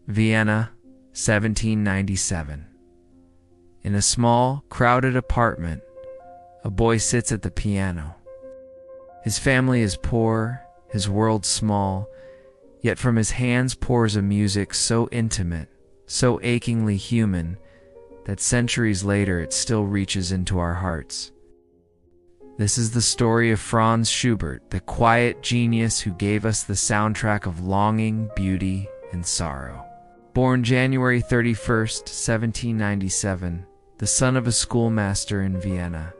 Vienna, 1797. In a small, crowded apartment, a boy sits at the piano. His family is poor, his world small, yet from his hands pours a music so intimate, so achingly human, that centuries later it still reaches into our hearts. This is the story of Franz Schubert, the quiet genius who gave us the soundtrack of longing, beauty, and sorrow. Born January 31st, 1797, the son of a schoolmaster in Vienna.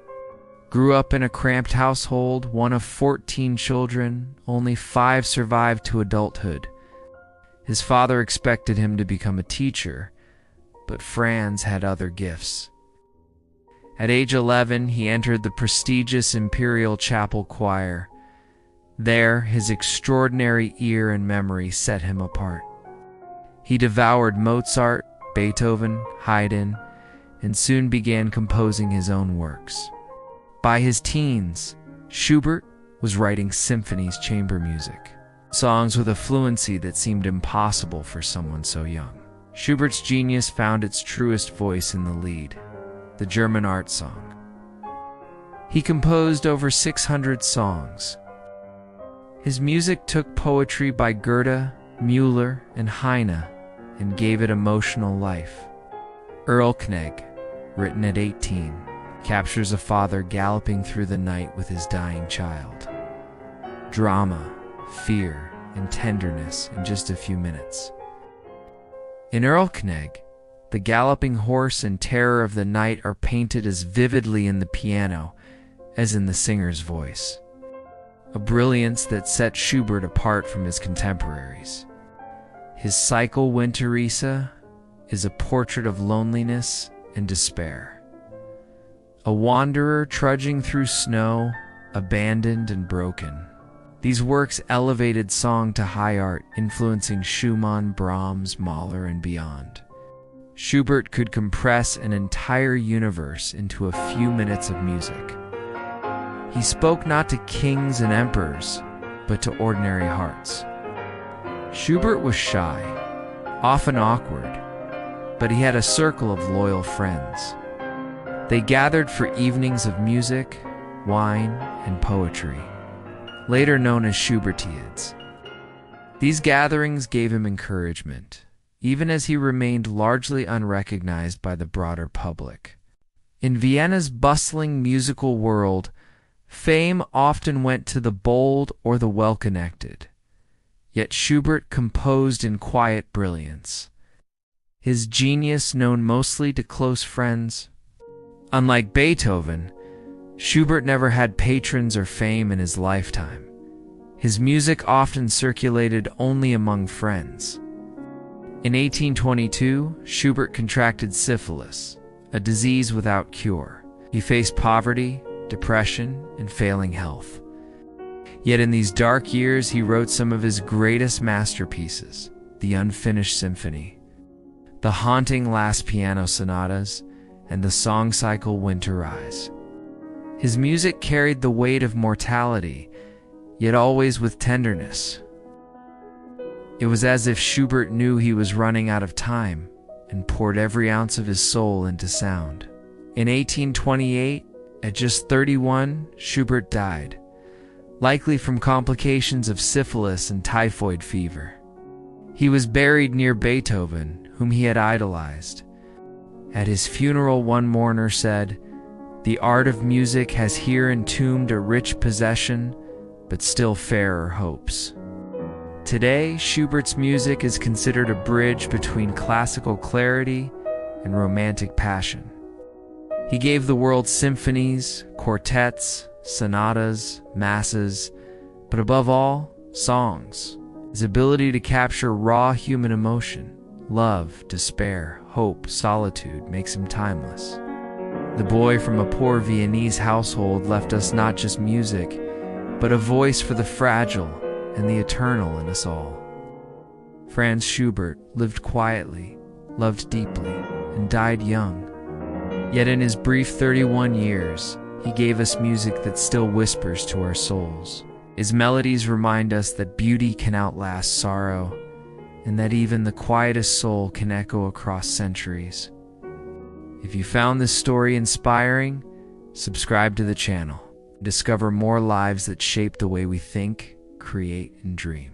Grew up in a cramped household, one of 14 children, only 5 survived to adulthood. His father expected him to become a teacher, but Franz had other gifts. At age 11, he entered the prestigious Imperial Chapel Choir. There, his extraordinary ear and memory set him apart. He devoured Mozart, Beethoven, Haydn, and soon began composing his own works. By his teens, Schubert was writing symphonies, chamber music, songs with a fluency that seemed impossible for someone so young. Schubert's genius found its truest voice in the lead, the German art song. He composed over 600 songs. His music took poetry by Goethe, Müller, and Heine and gave it emotional life. Erlkönig, written at 18, captures a father galloping through the night with his dying child. Drama, fear, and tenderness in just a few minutes. In Erlkönig, the galloping horse and terror of the night are painted as vividly in the piano as in the singer's voice, a brilliance that set Schubert apart from his contemporaries. His cycle Winterreise is a portrait of loneliness and despair. A wanderer trudging through snow, abandoned and broken. These works elevated song to high art, influencing Schumann, Brahms, Mahler, and beyond. Schubert could compress an entire universe into a few minutes of music. He spoke not to kings and emperors, but to ordinary hearts. Schubert was shy, often awkward, but he had a circle of loyal friends. They gathered for evenings of music, wine, and poetry, later known as Schubertiads. These gatherings gave him encouragement, even as he remained largely unrecognized by the broader public. In Vienna's bustling musical world, fame often went to the bold or the well-connected. Yet Schubert composed in quiet brilliance, his genius known mostly to close friends. Unlike Beethoven, Schubert never had patrons or fame in his lifetime. His music often circulated only among friends. In 1822, Schubert contracted syphilis, a disease without cure. He faced poverty, depression, and failing health. Yet in these dark years, he wrote some of his greatest masterpieces, the Unfinished Symphony, the haunting last piano sonatas, and the song cycle Winterreise. His music carried the weight of mortality, yet always with tenderness. It was as if Schubert knew he was running out of time and poured every ounce of his soul into sound. In 1828, at just 31, Schubert died, likely from complications of syphilis and typhoid fever. He was buried near Beethoven, whom he had idolized. At his funeral, one mourner said, "The art of music has here entombed a rich possession, but still fairer hopes." Today, Schubert's music is considered a bridge between classical clarity and romantic passion. He gave the world symphonies, quartets, sonatas, masses, but above all, songs. His ability to capture raw human emotion, love, despair, hope, solitude, makes him timeless. The boy from a poor Viennese household left us not just music, but a voice for the fragile and the eternal in us all. Franz Schubert lived quietly, loved deeply, and died young. Yet in his brief 31 years, he gave us music that still whispers to our souls. His melodies remind us that beauty can outlast sorrow, and that even the quietest soul can echo across centuries. If you found this story inspiring, subscribe to the channel. Discover more lives that shape the way we think, create, and dream.